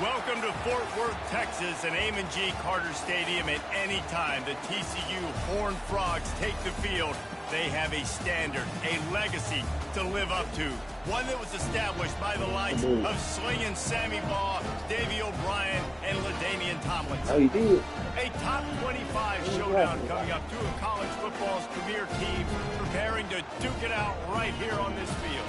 Welcome to Fort Worth, Texas, and Ncaa Carter Stadium. At any time the TCU Horned Frogs take the field, they have a standard, a legacy to live up to. One that was established by the likes of Slingin' Sammy Baugh, Davey O'Brien, and LaDainian Tomlinson. Oh, you did? A top 25 showdown coming up. Two of college football's premier teams preparing to duke it out right here on this field.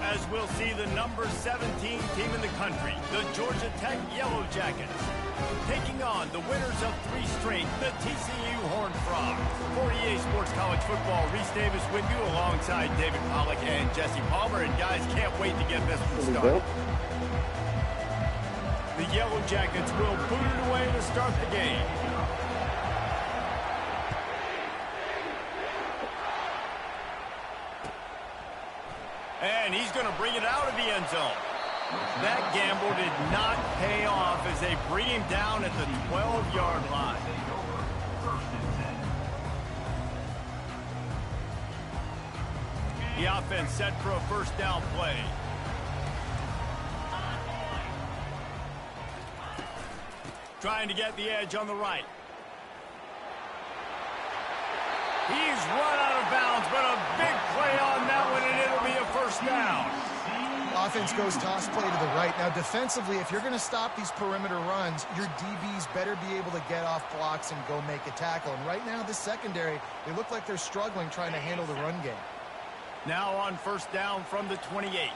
As we'll see the number 17 team in the country, the Georgia Tech Yellow Jackets, taking on the winners of 3 straight, the TCU Horned Frogs. For EA Sports College Football, Reese Davis with you alongside David Pollack and Jesse Palmer. And guys, can't wait to get this one started. The Yellow Jackets will boot it away to start the game. And he's going to bring it out of the end zone. That gamble did not pay off as they bring him down at the 12-yard line. The offense set for a first down play. Trying to get the edge on the right. He's run out of bounds, but a big play on that one, and it'll be a first down. Offense goes toss play to the right. Now, defensively, if you're going to stop these perimeter runs, your DBs better be able to get off blocks and go make a tackle. And right now, this secondary, they look like they're struggling trying to handle the run game. Now on first down from the 28.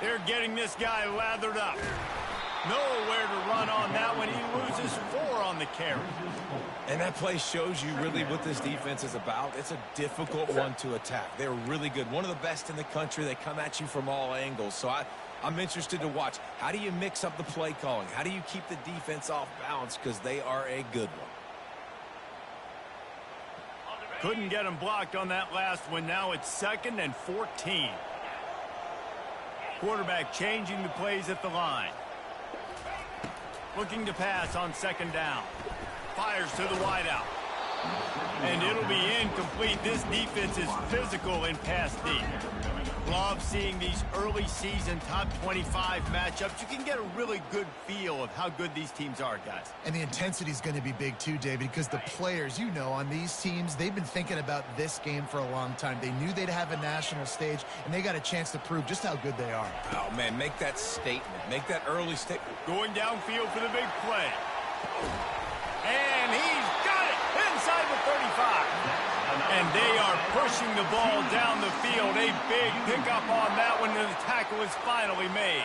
They're getting this guy lathered up. Nowhere to run on that one. He loses 4 on the carry. And that play shows you really what this defense is about. It's a difficult one to attack. They're really good. One of the best in the country. They come at you from all angles. So I'm interested to watch. How do you mix up the play calling? How do you keep the defense off balance? Because they are a good one. Couldn't get him blocked on that last one. Now it's 2nd and 14. Quarterback changing the plays at the line. Looking to pass on 2nd down. Fires to the wideout. And it'll be incomplete. This defense is physical in pass D. Love seeing these early season top 25 matchups. You can get a really good feel of how good these teams are, guys. And the intensity is going to be big too, David, because the players, you know, on these teams, they've been thinking about this game for a long time. They knew they'd have a national stage, and they got a chance to prove just how good they are. Oh, man, make that statement. Make that early statement. Going downfield for the big play. And he's got it inside the 35. And they are pushing the ball down the field. A big pickup on that one, and the tackle is finally made.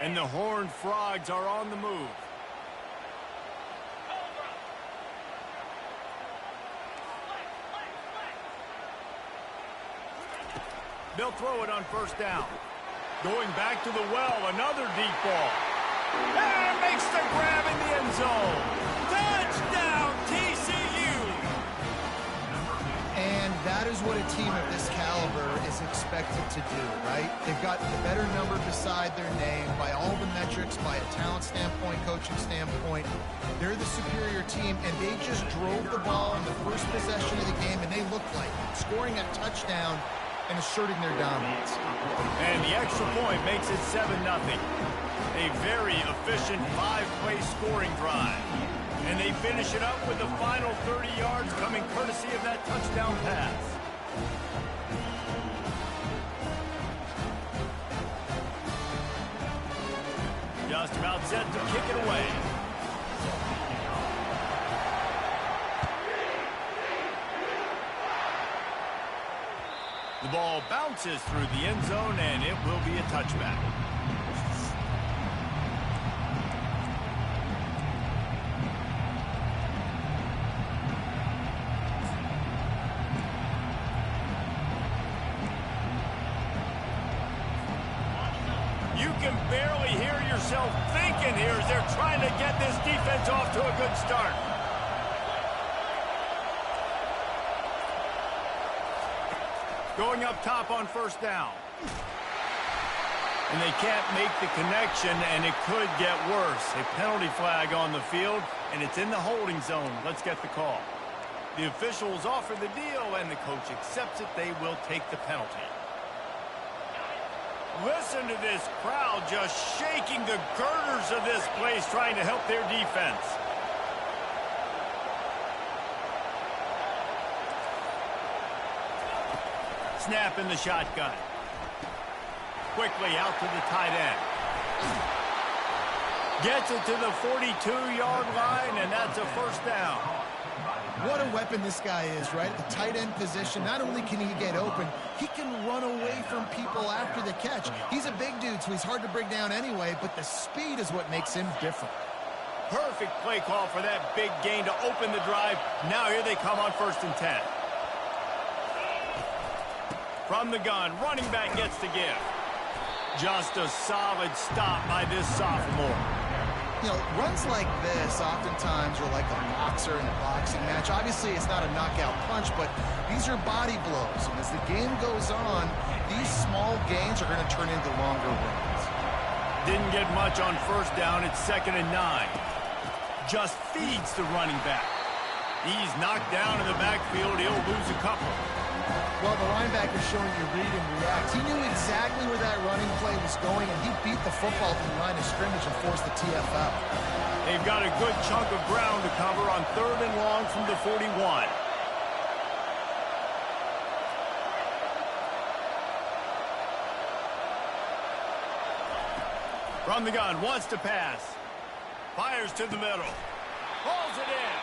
And the Horned Frogs are on the move. They'll throw it on first down. Going back to the well, another deep ball. And makes the grab in the end zone. Touchdown, TCU! And that is what a team of this caliber is expected to do, right? They've got the better number beside their name by all the metrics, by a talent standpoint, coaching standpoint. They're the superior team, and they just drove the ball in the first possession of the game, and they looked like scoring a touchdown and asserting their dominance. And the extra point makes it 7-0. A very efficient 5-play scoring drive. And they finish it up with the final 30 yards coming courtesy of that touchdown pass. Just about set to kick it away. The ball bounces through the end zone, and it will be a touchback. You can barely hear yourself thinking here as they're trying to get this defense off to a good start. Going up top on first down. And they can't make the connection, and it could get worse. A penalty flag on the field, and it's in the holding zone. Let's get the call. The officials offer the deal, and the coach accepts it. They will take the penalty. Listen to this crowd just shaking the girders of this place, trying to help their defense. Snap in the shotgun. Quickly out to the tight end. Gets it to the 42-yard line, and that's a first down. What a weapon this guy is, right? At the tight end position, not only can he get open, he can run away from people after the catch. He's a big dude, so he's hard to bring down anyway, but the speed is what makes him different. Perfect play call for that big gain to open the drive. Now here they come on 1st and 10. From the gun, running back gets to give. Just a solid stop by this sophomore. You know, runs like this oftentimes are like a boxer in a boxing match. Obviously, it's not a knockout punch, but these are body blows. And as the game goes on, these small gains are going to turn into longer runs. Didn't get much on 1st down. It's 2nd and 9. Just feeds the running back. He's knocked down in the backfield. He'll lose a couple. Well, the linebacker's showing you read and react. He knew exactly where that running play was going, and he beat the football to the line of scrimmage and forced the TFL. They've got a good chunk of ground to cover on 3rd and long from the 41. From the gun, wants to pass. Fires to the middle. Pulls it in.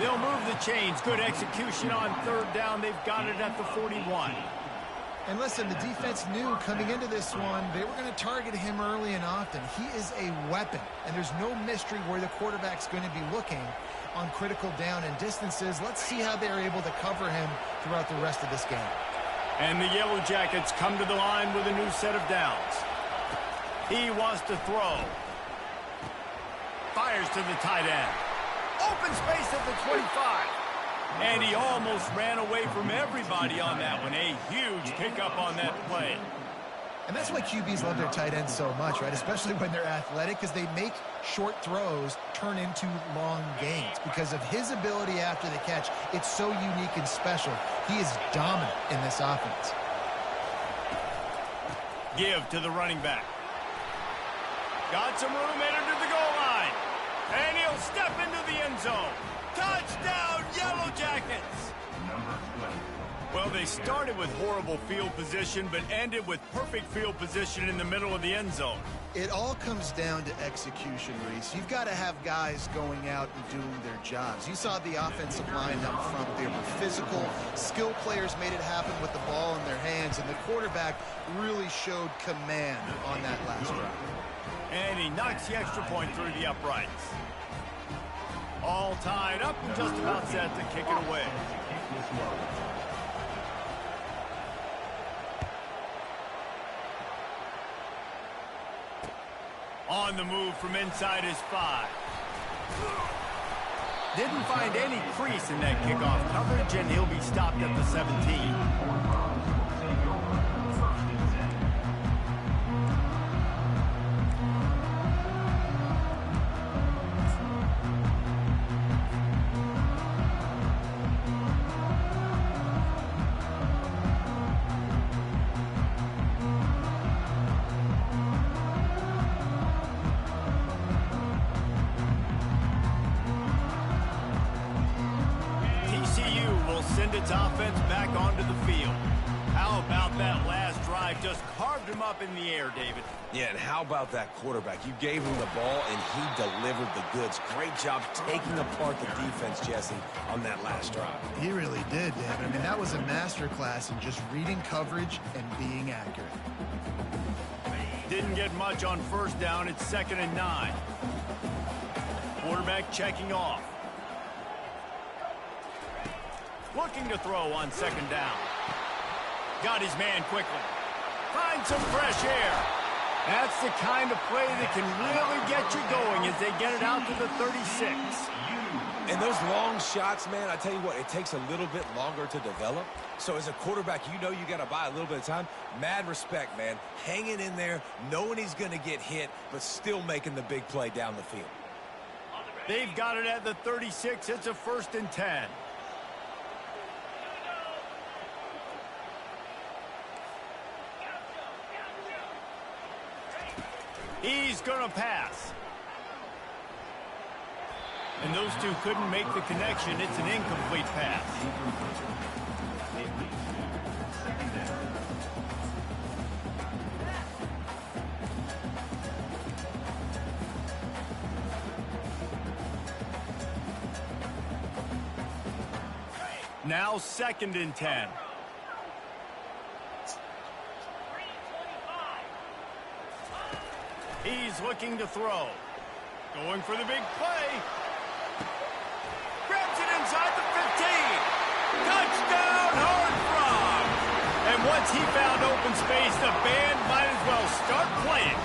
They'll move the chains. Good execution on 3rd down. They've got it at the 41. And listen, the defense knew coming into this one, they were going to target him early and often. He is a weapon, and there's no mystery where the quarterback's going to be looking on critical down and distances. Let's see how they're able to cover him throughout the rest of this game. And the Yellow Jackets come to the line with a new set of downs. He wants to throw. Fires to the tight end. Open space at the 25. And he almost ran away from everybody on that one. A huge pickup on that play. And that's why QBs love their tight ends so much, right? Especially when they're athletic, because they make short throws turn into long gains. Because of his ability after the catch, it's so unique and special. He is dominant in this offense. Give to the running back. Got some room headed to the goal line. And he'll step into the end zone. Touchdown, Yellow Jackets! Well, they started with horrible field position, but ended with perfect field position in the middle of the end zone. It all comes down to execution, Reese. You've got to have guys going out and doing their jobs. You saw the offensive line up front. They were physical. Skill players made it happen with the ball in their hands, and the quarterback really showed command on that last drive. And he knocks the extra point through the uprights. All tied up and just about set to kick it away. On the move from inside his 5. Didn't find any crease in that kickoff coverage, and he'll be stopped at the 17. Its offense back onto the field. How about that last drive? Just carved him up in the air, David. Yeah, and how about that quarterback? You gave him the ball, and he delivered the goods. Great job taking apart the defense, Jesse, on that last drive. He really did, David. I mean, that was a masterclass in just reading coverage and being accurate. Didn't get much on 1st down. It's 2nd and 9. Quarterback checking off. Looking to throw on 2nd down. Got his man quickly. Finds some fresh air. That's the kind of play that can really get you going as they get it out to the 36. And those long shots, man, I tell you what, it takes a little bit longer to develop. So as a quarterback, you know you got to buy a little bit of time. Mad respect, man. Hanging in there, knowing he's going to get hit, but still making the big play down the field. They've got it at the 36. It's a 1st and 10. He's going to pass. And those two couldn't make the connection. It's an incomplete pass. Now 2nd and 10. He's looking to throw. Going for the big play. Grabs it inside the 15. Touchdown, Horned Frogs. And once he found open space, the band might as well start playing.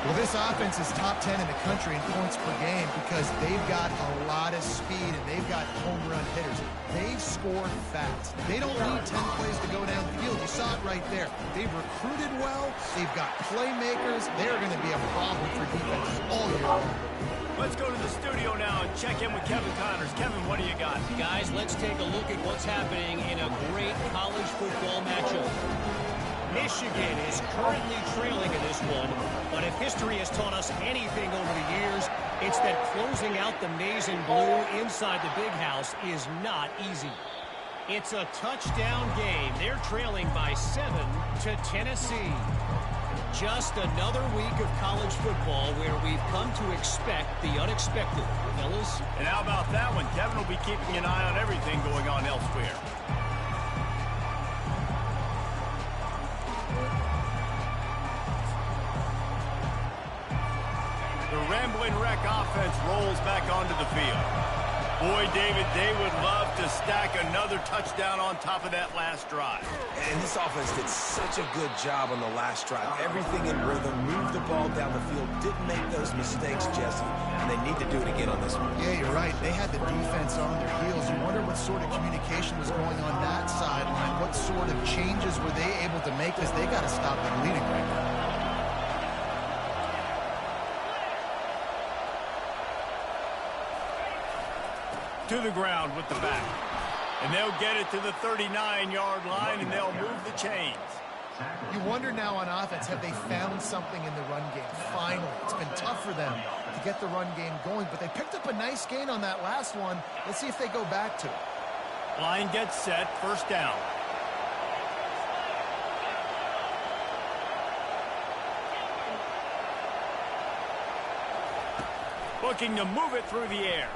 Well, this offense is top 10 in the country in points per game because they've got a lot of speed and they've got home run hitters. They score fast. They don't need 10 plays to go downfield. You saw it right there. They've recruited well. They've got playmakers. They're going to be a problem for defenses all year long. Let's go to the studio now and check in with Kevin Connors. Kevin, what do you got? Guys, let's take a look at what's happening in a great college football matchup. Michigan is currently trailing in this one, but if history has taught us anything over the years, it's that closing out the maize and blue inside the big house is not easy. It's a touchdown game. They're trailing by 7 to Tennessee. Just another week of college football where we've come to expect the unexpected. Fellas? And how about that one? Kevin will be keeping an eye on everything going on elsewhere. The Rambling Wreck offense rolls back onto the field. Boy, David, they would love to stack another touchdown on top of that last drive. And this offense did such a good job on the last drive. Everything in rhythm, moved the ball down the field, didn't make those mistakes, Jesse, and they need to do it again on this one. Yeah, you're right. They had the defense on their heels. You wonder what sort of communication was going on that sideline. What sort of changes were they able to make because they got to stop them leading right now. To the ground with the back. And they'll get it to the 39-yard line, and they'll move the chains. You wonder now on offense, have they found something in the run game? Finally. It's been tough for them to get the run game going, but they picked up a nice gain on that last one. Let's see if they go back to it. Line gets set, 1st down. Looking to move it through the air.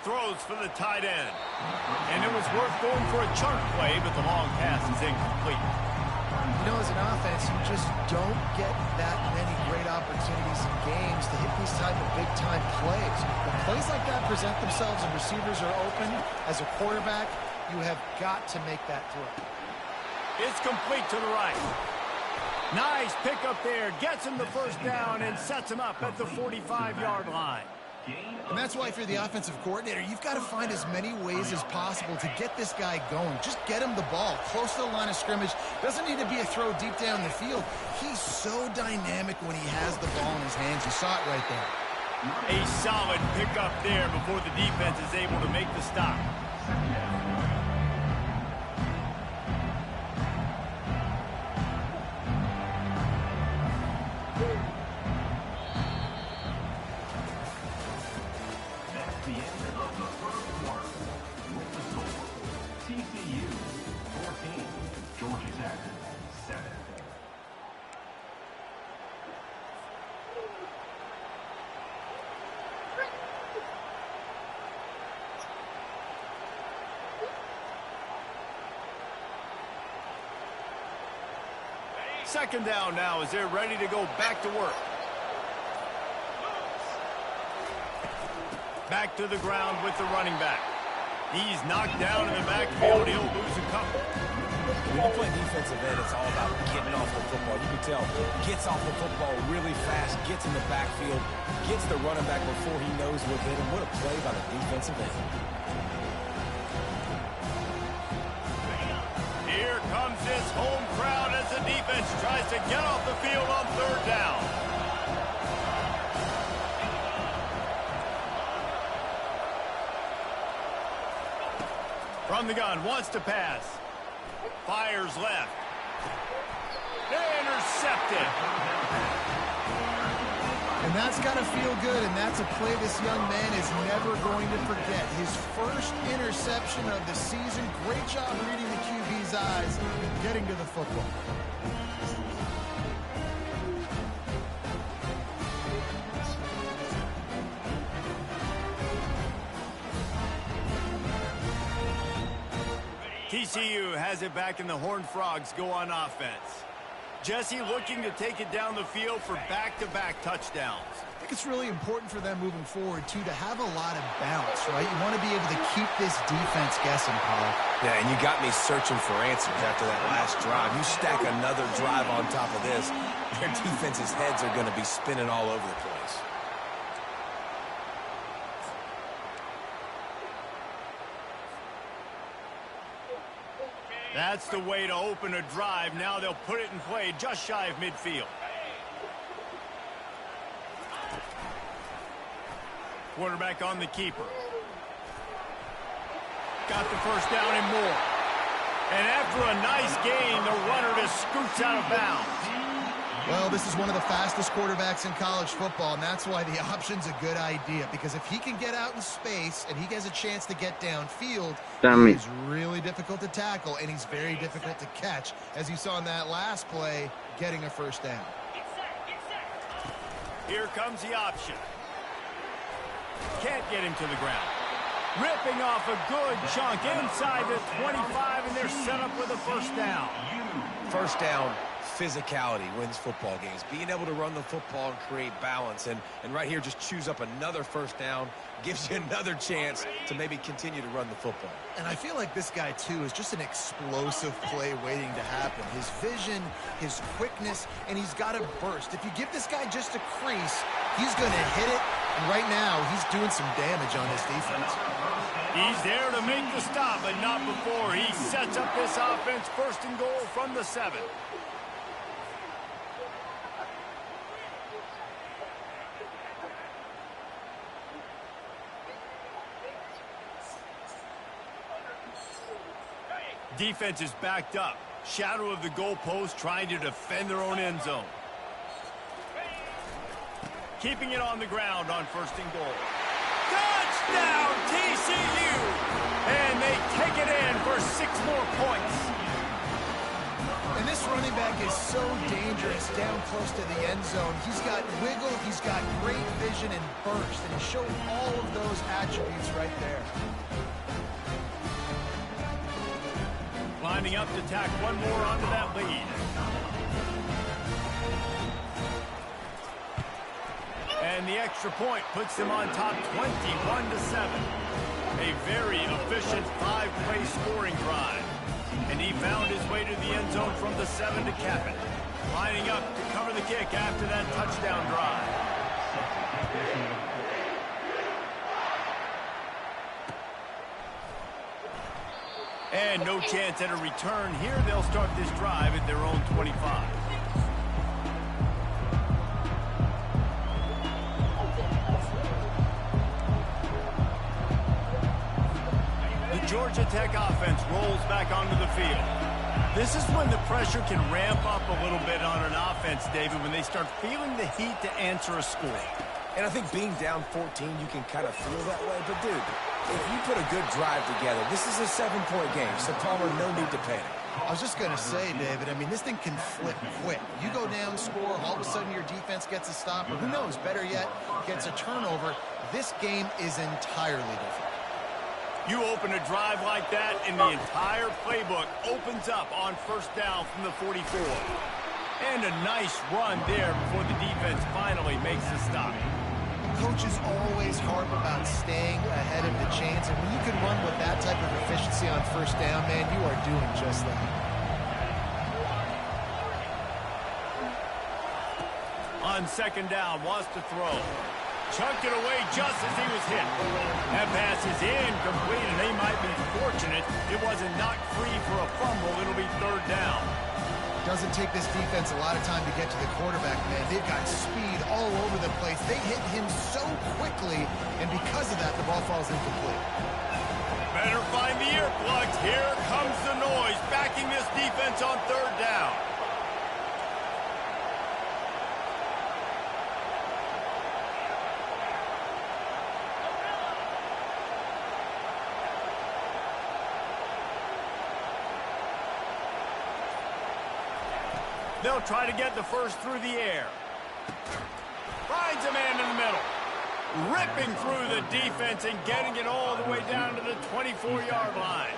Throws for the tight end. And it was worth going for a chunk play, but the long pass is incomplete. You know, as an offense, you just don't get that many great opportunities in games to hit these type of big-time plays. When plays like that present themselves and receivers are open, as a quarterback, you have got to make that throw. It's complete to the right. Nice pickup there. Gets him the 1st down and sets him up at the 45-yard line. And that's why if you're the offensive coordinator, you've got to find as many ways as possible to get this guy going. Just get him the ball close to the line of scrimmage. Doesn't need to be a throw deep down the field. He's so dynamic when he has the ball in his hands. You saw it right there. A solid pickup there before the defense is able to make the stop. Second down now as they're ready to go back to work. Back to the ground with the running back. He's knocked down in the backfield. He'll lose a couple. When you play defensive end, it's all about getting off the football. You can tell, gets off the football really fast, gets in the backfield, gets the running back before he knows what hit him. What a play by the defensive end. Here comes this home crowd as the defense tries to get off the field on 3rd down. From the gun, wants to pass. Fires left. Intercepted. And that's got to feel good, and that's a play this young man is never going to forget. His first interception of the season. Great job reading the QB's eyes and getting to the football. TCU has it back, and the Horned Frogs go on offense. Jesse looking to take it down the field for back-to-back touchdowns. I think it's really important for them moving forward, too, to have a lot of bounce, right? You want to be able to keep this defense guessing, Paul. Yeah, and you got me searching for answers after that last drive. You stack another drive on top of this, their defense's heads are going to be spinning all over the place. That's the way to open a drive. Now they'll put it in play just shy of midfield. Quarterback on the keeper. Got the first down and more. And after a nice gain, the runner just scoots out of bounds. Well, this is one of the fastest quarterbacks in college football, and that's why the option's a good idea. Because if he can get out in space and he has a chance to get downfield, he's really difficult to tackle, and he's very difficult to catch. As you saw in that last play, getting a first down. Here comes the option. Can't get him to the ground. Ripping off a good chunk inside the 25, and they're set up with a first down. First down, physicality wins football games. Being able to run the football and create balance. And right here, just choose up another first down, gives you another chance to maybe continue to run the football. And I feel like this guy, too, is just an explosive play waiting to happen. His vision, his quickness, and he's got a burst. If you give this guy just a crease, he's going to hit it. And right now, he's doing some damage on his defense. He's there to make the stop, but not before he sets up this offense. First and goal from the 7. Defense is backed up. Shadow of the goalpost, trying to defend their own end zone. Keeping it on the ground on first and goal. Touchdown, TCU! And they take it in for 6 more points. And this running back is so dangerous down close to the end zone. He's got wiggle, he's got great vision and burst, and he's showing all of those attributes right there. Lining up to tack one more onto that lead. And the extra point puts them on top 21-7. A very efficient 5-play scoring drive. And he found his way to the end zone from the 7 to cap it. Lining up to cover the kick after that touchdown drive. And no chance at a return here. They'll start this drive at their own 25. Georgia Tech offense rolls back onto the field. This is when the pressure can ramp up a little bit on an offense, David, when they start feeling the heat to answer a score. And I think being down 14, you can kind of feel that way. But, dude, if you put a good drive together, this is a 7-point game, so Palmer, no need to panic. I was just going to say, David, I mean, this thing can flip quick. You go down, score, all of a sudden your defense gets a stop, or who knows, better yet, gets a turnover. This game is entirely different. You open a drive like that, and the entire playbook opens up on first down from the 44. And a nice run there before the defense finally makes the stop. Coaches always harp about staying ahead of the chains, and when you can run with that type of efficiency on first down, man, you are doing just that. On second down, wants to throw. Chucked it away just as he was hit. That pass is incomplete, and they might be fortunate it wasn't knocked free for a fumble. It'll be third down. Doesn't take this defense a lot of time to get to the quarterback, man. They've got speed all over the place. They hit him so quickly, and because of that, the ball falls incomplete. Better find the earplugs. Here comes the noise, backing this defense on third down. They'll try to get the first through the air. Finds a man in the middle. Ripping through the defense and getting it all the way down to the 24-yard line.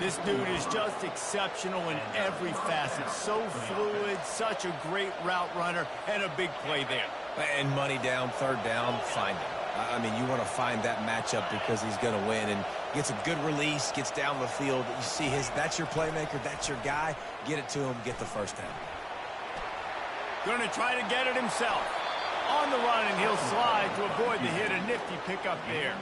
This dude is just exceptional in every facet. So fluid, such a great route runner, and a big play there. And money down, third down, find him. I mean, you want to find that matchup because he's going to win, and gets a good release, gets down the field. You see that's your playmaker, that's your guy. Get it to him, get the first down. Going to try to get it himself. On the run, and he'll slide to avoid the hit. A nifty pickup there.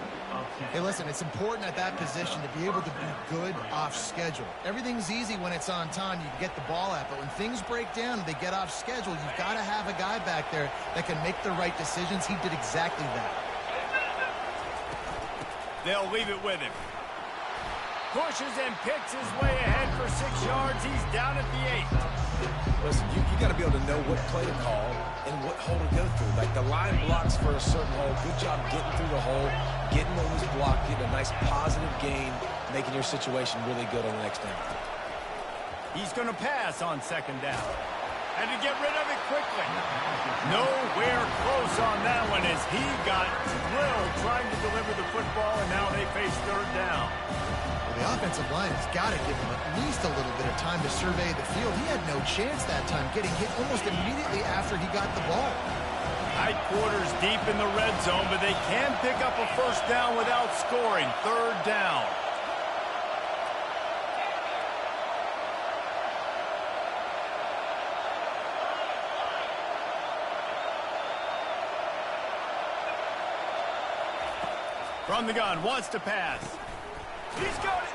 Hey, listen, it's important at that position to be able to be good off schedule. Everything's easy when it's on time. You can get the ball out, but when things break down and they get off schedule, you've got to have a guy back there that can make the right decisions. He did exactly that. They'll leave it with him. Pushes and picks his way ahead for 6 yards. He's down at the 8. Listen, you got to be able to know what play to call and what hole to go through. Like the line blocks for a certain hole. Good job getting through the hole, getting what was blocked, getting a nice positive gain, making your situation really good on the next down. He's going to pass on second down. And to get rid of it quickly. Nowhere close on that one as he got drilled trying to deliver the football, and now they face third down. The offensive line has got to give him at least a little bit of time to survey the field. He had no chance that time, getting hit almost immediately after he got the ball. Tight quarters deep in the red zone, but they can pick up a first down without scoring. Third down. From the gun, wants to pass. He's got it.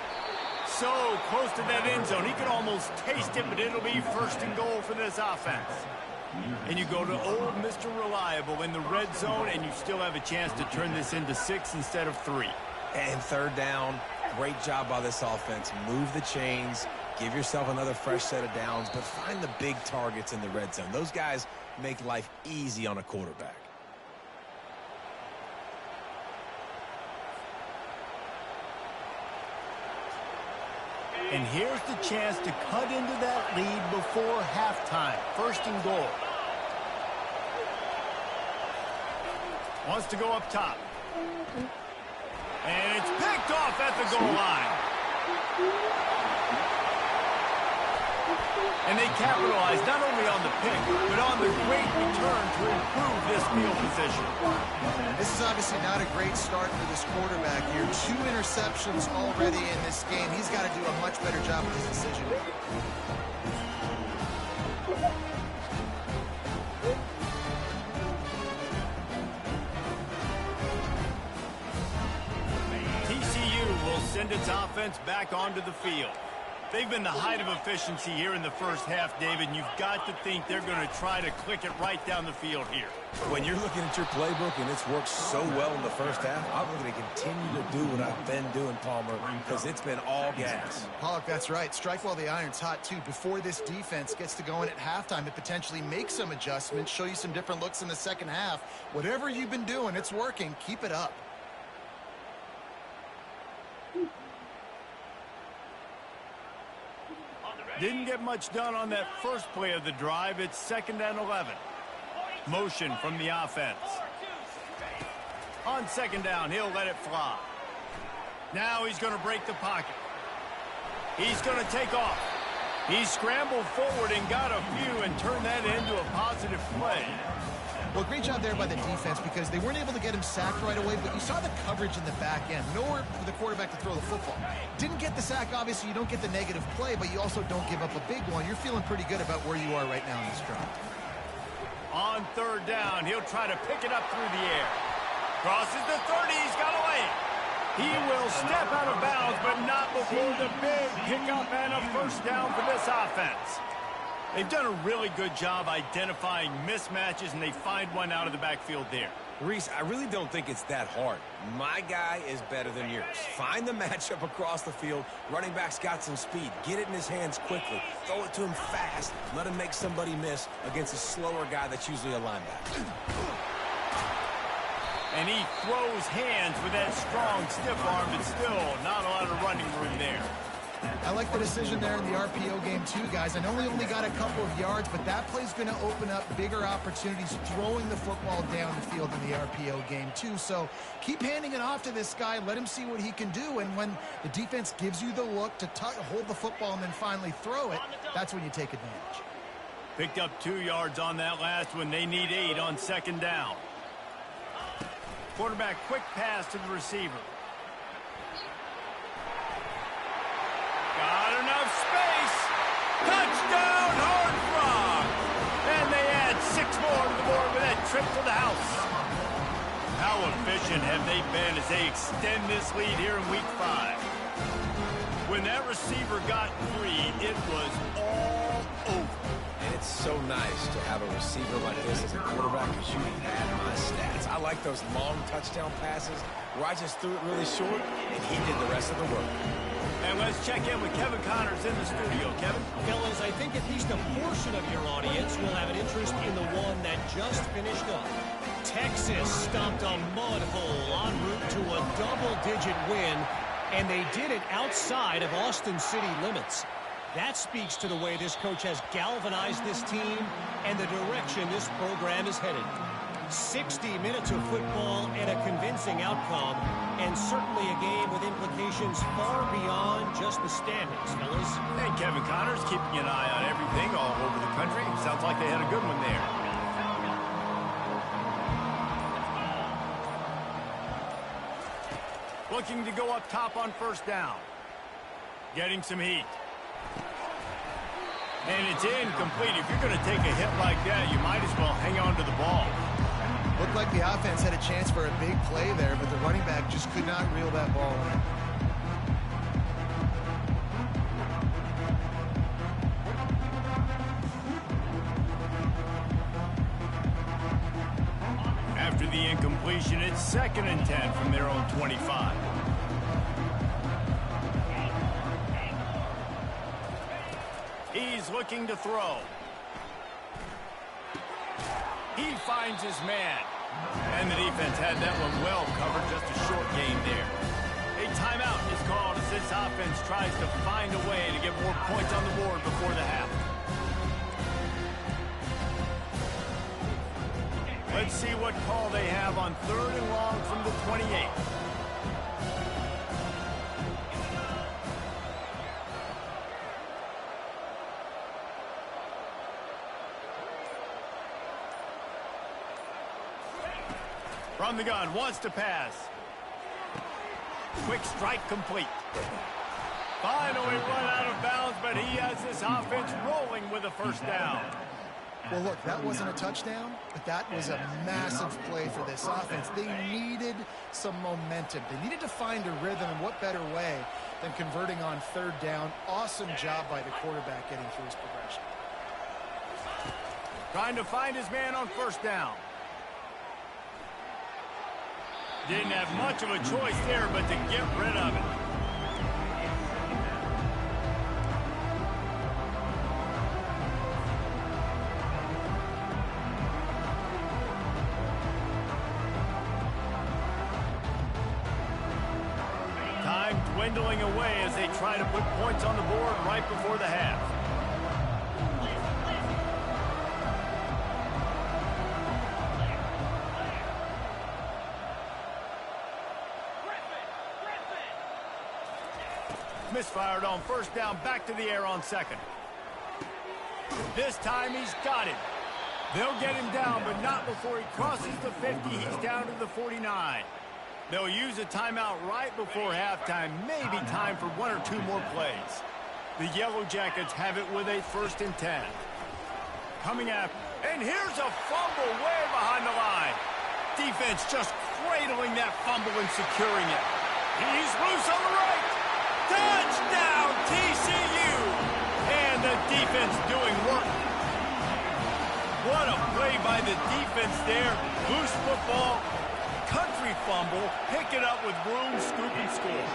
So close to that end zone. He could almost taste it, but it'll be first and goal for this offense. And you go to old Mr. Reliable in the red zone, and you still have a chance to turn this into 6 instead of 3. And third down, great job by this offense. Move the chains, give yourself another fresh set of downs, but find the big targets in the red zone. Those guys make life easy on a quarterback. And here's the chance to cut into that lead before halftime. First and goal. Wants to go up top. And it's picked off at the goal line. And they capitalize not only on the pick, but on the great return to improve this field position. This is obviously not a great start for this quarterback here. 2 interceptions already in this game. He's got to do a much better job with his decision making. TCU will send its offense back onto the field. They've been the height of efficiency here in the first half, David, and you've got to think they're going to try to click it right down the field here. When you're looking at your playbook and it's worked so well in the first half, I'm going to continue to do what I've been doing, Palmer, because it's been all gas. Pollock, that's right. Strike while the iron's hot, too. Before this defense gets to going at halftime, it potentially makes some adjustments, show you some different looks in the second half. Whatever you've been doing, it's working. Keep it up. Didn't get much done on that first play of the drive. It's 2nd and 11. Motion from the offense. On 2nd down, he'll let it fly. Now he's going to break the pocket. He's going to take off. He scrambled forward and got a few and turned that into a positive play. Well, great job there by the defense because they weren't able to get him sacked right away, but you saw the coverage in the back end. Nowhere for the quarterback to throw the football. Didn't get the sack, obviously. You don't get the negative play, but you also don't give up a big one. You're feeling pretty good about where you are right now in this drive. On 3rd down, he'll try to pick it up through the air. Crosses the 30, he's got away. He will step out of bounds, but not before the big pickup and a first down for this offense. They've done a really good job identifying mismatches, and they find one out of the backfield there. Reese, I really don't think it's that hard. My guy is better than yours. Find the matchup across the field. Running back's got some speed. Get it in his hands quickly. Throw it to him fast. Let him make somebody miss against a slower guy that's usually a linebacker. And he throws hands with that strong, stiff arm, but still not a lot of running room there. I like the decision there in the RPO game too, guys. I know we only got a couple of yards, but that play's going to open up bigger opportunities throwing the football down the field in the RPO game too. So keep handing it off to this guy. Let him see what he can do. And when the defense gives you the look to hold the football and then finally throw it, that's when you take advantage. Picked up 2 yards on that last one. They need 8 on second down. Quarterback quick pass to the receiver. Got enough space. Touchdown, Hard Frog. And they add 6 more to the board with that trip to the house. How efficient have they been as they extend this lead here in week 5? When that receiver got free, it was all over. And it's so nice to have a receiver like this as a quarterback because you had my stats. I like those long touchdown passes where I just threw it really short and he did the rest of the work. And let's check in with Kevin Connors in the studio. Kevin? Fellas, I think at least a portion of your audience will have an interest in the one that just finished up. Texas stomped a mud hole en route to a double-digit win, and they did it outside of Austin City limits. That speaks to the way this coach has galvanized this team and the direction this program is headed. 60 minutes of football and a convincing outcome, and certainly a game with implications far beyond just the standings, fellas. And Kevin Connors keeping an eye on everything all over the country. Sounds like they had a good one there. Looking to go up top on first down. Getting some heat. And it's incomplete. If you're going to take a hit like that, you might as well hang on to the ball. Looked like the offense had a chance for a big play there, but the running back just could not reel that ball in. After the incompletion, it's 2nd and 10 from their own 25. He's looking to throw. He finds his man. And the defense had that one well covered, just a short game there. A timeout is called as this offense tries to find a way to get more points on the board before the half. Let's see what call they have on 3rd and long from the 28. From the gun, wants to pass. Quick strike complete. Finally run out of bounds, but he has this offense rolling with a first down. Well, look, that wasn't a touchdown, but that was a massive play for this offense. They needed some momentum. They needed to find a rhythm, and what better way than converting on 3rd down. Awesome job by the quarterback getting through his progression. Trying to find his man on first down. Didn't have much of a choice there, but to get rid of it. Time dwindling away as they try to put points on the board right before the half. Misfired on first down, back to the air on 2nd. This time he's got him. They'll get him down, but not before he crosses the 50. He's down to the 49. They'll use a timeout right before halftime. Maybe time for 1 or 2 more plays. The Yellow Jackets have it with a 1st and 10. Coming up, and here's a fumble way behind the line. Defense just cradling that fumble and securing it. He's loose on the right. Touchdown, TCU! And the defense doing work. What a play by the defense there. Loose football, country fumble, pick it up with room, scoop, and score.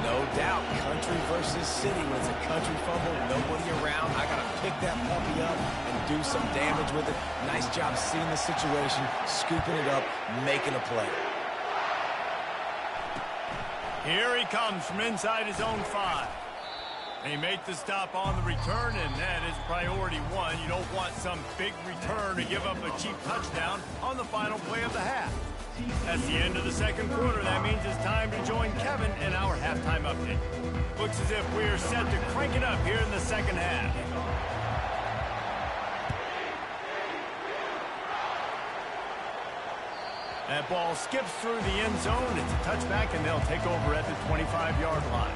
No doubt, country versus city. When it's a country fumble, nobody around. I got to pick that puppy up and do some damage with it. Nice job seeing the situation, scooping it up, making a play. Here he comes from inside his own 5. They make the stop on the return, and that is priority one. You don't want some big return to give up a cheap touchdown on the final play of the half. That's the end of the second quarter. That means it's time to join Kevin in our halftime update. Looks as if we're set to crank it up here in the second half. That ball skips through the end zone. It's a touchback, and they'll take over at the 25-yard line.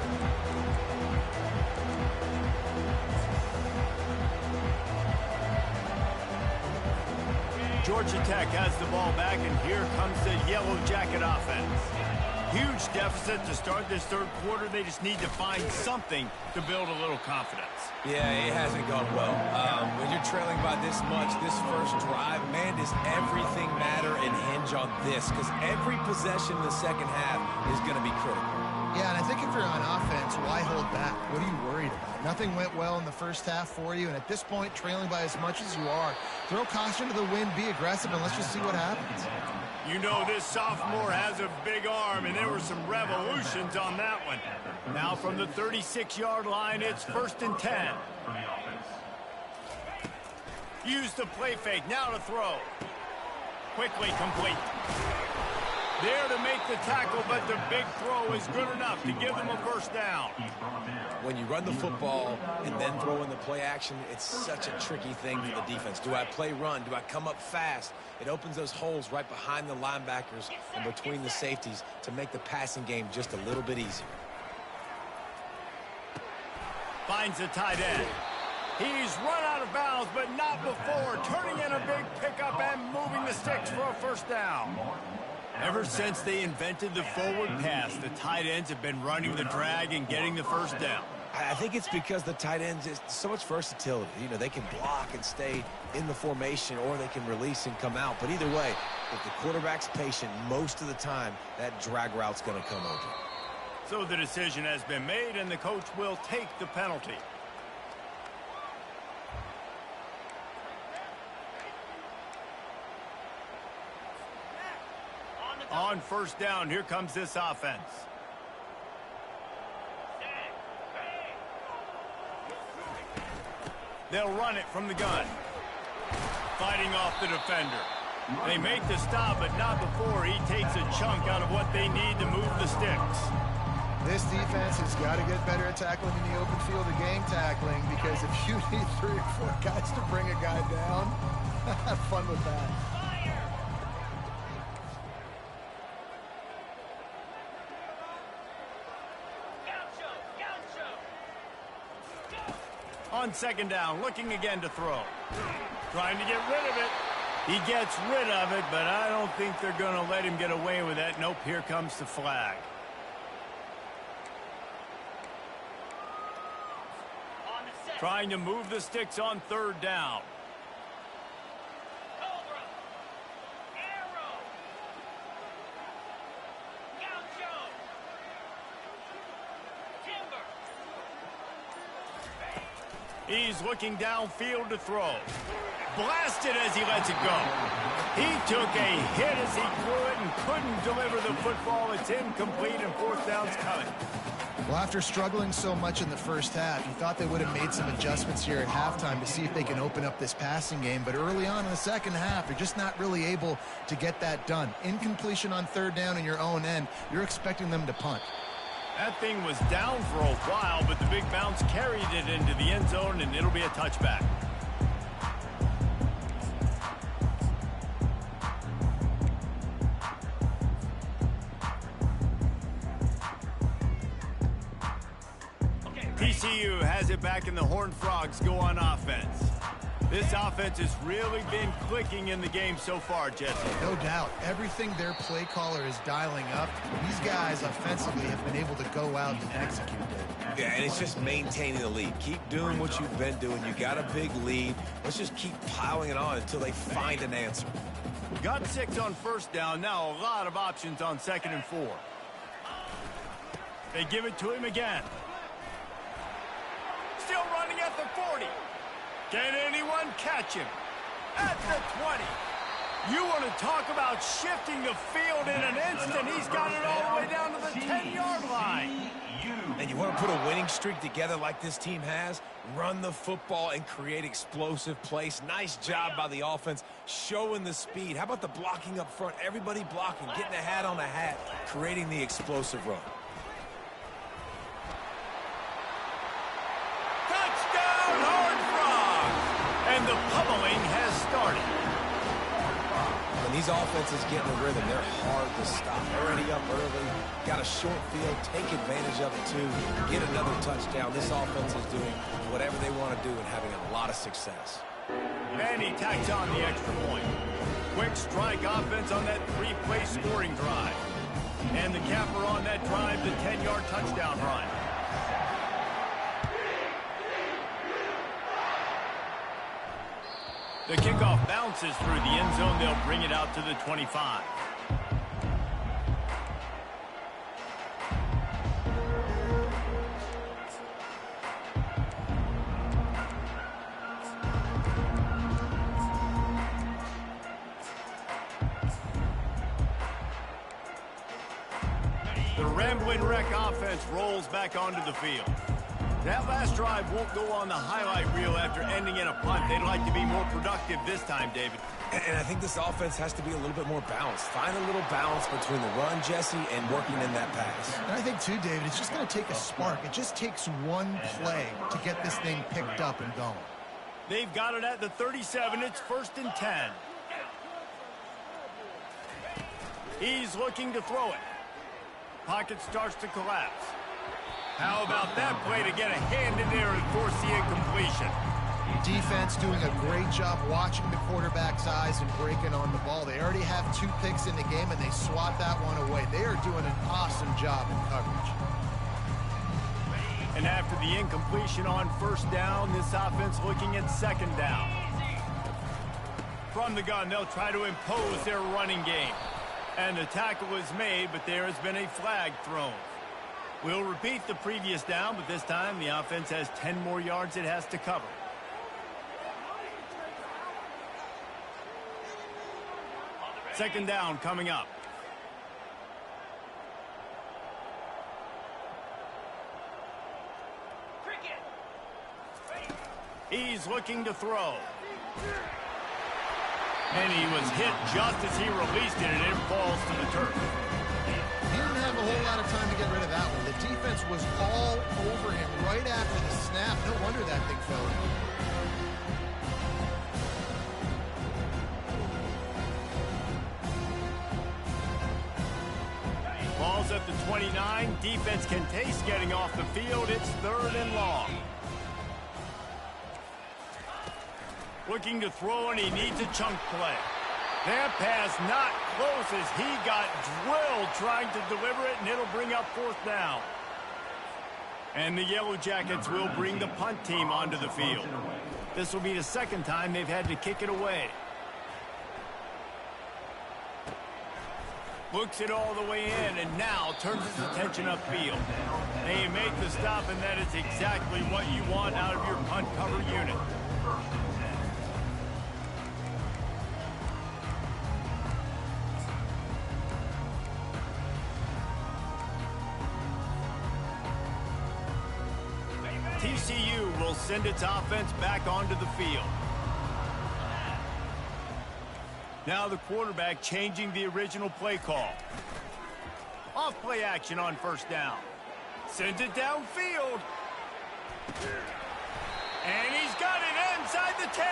Georgia Tech has the ball back, and here comes the Yellow Jacket offense. Huge deficit to start this third quarter. They just need to find something to build a little confidence. Yeah, it hasn't gone well. When you're trailing by this much, this first drive, man, does everything matter and hinge on this? Because every possession in the second half is going to be critical. Yeah, and I think if you're on offense, why hold back? What are you worried about? Nothing went well in the first half for you, and at this point, trailing by as much as you are, throw caution to the wind, be aggressive, and let's just see what happens. You know this sophomore has a big arm, and there were some revolutions on that one. Now from the 36-yard line, it's 1st and 10. Use the play fake, now to throw. Quickly complete. There to make the tackle, but the big throw is good enough to give them a first down. When you run the football and then throw in the play action, it's such a tricky thing for the defense. Do I play run? Do I come up fast? It opens those holes right behind the linebackers and between the safeties to make the passing game just a little bit easier. Finds the tight end. He's run out of bounds, but not before. Turning in a big pickup and moving the sticks for a first down. Ever since they invented the forward pass, the tight ends have been running the drag and getting the first down. I think it's because the tight ends is so much versatility. You know, they can block and stay in the formation, or they can release and come out. But either way, if the quarterback's patient most of the time, that drag route's going to come open. So the decision has been made, and the coach will take the penalty. On first down, here comes this offense. They'll run it from the gun. Fighting off the defender. They make the stop, but not before he takes a chunk out of what they need to move the sticks. This defense has got to get better at tackling in the open field or gang tackling, because if you need 3 or 4 guys to bring a guy down, have fun with that. On second down, looking again to throw. Trying to get rid of it. He gets rid of it, but I don't think they're going to let him get away with that. Nope, here comes the flag. Trying to move the sticks on third down. He's looking downfield to throw. Blasted as he lets it go. He took a hit as he threw it and couldn't deliver the football. It's incomplete, and fourth down's coming. Well, after struggling so much in the first half, you thought they would have made some adjustments here at halftime to see if they can open up this passing game. But early on in the second half, they're just not really able to get that done. Incompletion on third down in your own end, you're expecting them to punt. That thing was down for a while, but the big bounce carried it into the end zone, and it'll be a touchback. TCU has it back, and the Horned Frogs go on offense. This offense has really been clicking in the game so far, Jesse. No doubt. Everything their play caller is dialing up, these guys offensively have been able to go out and execute it. Yeah, and it's just maintaining the lead. Keep doing what you've been doing. You got a big lead. Let's just keep piling it on until they find an answer. Got 6 on first down. Now a lot of options on 2nd and 4. They give it to him again. Still running at the 40. Can anyone catch him? At the 20. You want to talk about shifting the field in an instant. He's got it all the way down to the 10-yard line. And you want to put a winning streak together like this team has, run the football and create explosive plays. Nice job by the offense, showing the speed. How about the blocking up front? Everybody blocking, getting a hat on a hat, creating the explosive run. Touchdown, Horned Frogs! And the pummeling has started. When these offenses get in the rhythm, they're hard to stop. Already up early, got a short field, take advantage of it too, get another touchdown. This offense is doing whatever they want to do and having a lot of success. And he tacks on the extra point. Quick strike offense on that 3-play scoring drive. And the capper on that drive, the 10-yard touchdown run. The kickoff bounces through the end zone. They'll bring it out to the 25. The Ramblin' Wreck offense rolls back onto the field. That last drive won't go on the highlight reel after ending in a punt. They'd like to be more productive this time, David. And I think this offense has to be a little bit more balanced. Find a little balance between the run, Jesse, and working in that pass. And I think, too, David, it's just going to take a spark. It just takes one play to get this thing picked up and going. They've got it at the 37. It's 1st and 10. He's looking to throw it. Pocket starts to collapse. How about that play to get a hand in there and force the incompletion? Defense doing a great job watching the quarterback's eyes and breaking on the ball. They already have 2 picks in the game, and they swat that one away. They are doing an awesome job in coverage. And after the incompletion on 1st down, this offense looking at 2nd down. From the gun, they'll try to impose their running game. And the tackle is made, but there has been a flag thrown. We'll repeat the previous down, but this time the offense has 10 more yards it has to cover. Second down coming up. He's looking to throw. And he was hit just as he released it, and it falls to the turf. He didn't have a whole lot of time to get rid of that one. The defense was all over him right after the snap. No wonder that thing fell in. Ball's at the 29. Defense can taste getting off the field. It's 3rd and long. Looking to throw, and he needs a chunk play. That pass not close as he got drilled trying to deliver it, and it'll bring up 4th down. And the Yellow Jackets will bring the punt team onto the field. This will be the 2nd time they've had to kick it away. Looks it all the way in, and now turns his attention upfield. They make the stop, and that is exactly what you want out of your punt cover unit. TCU will send its offense back onto the field. Now the quarterback changing the original play call. Off play action on 1st down. Sends it downfield. And he's got it inside the 10.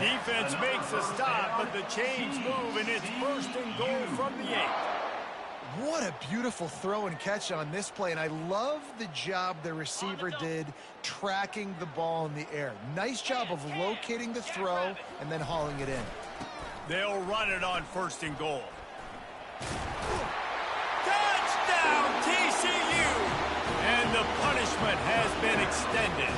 Defense makes a stop, but the chains move, and it's 1st and goal from the 8. What a beautiful throw and catch on this play, and I love the job the receiver did tracking the ball in the air. Nice job of locating the throw and then hauling it in. They'll run it on 1st and goal. Touchdown, TCU! And the punishment has been extended.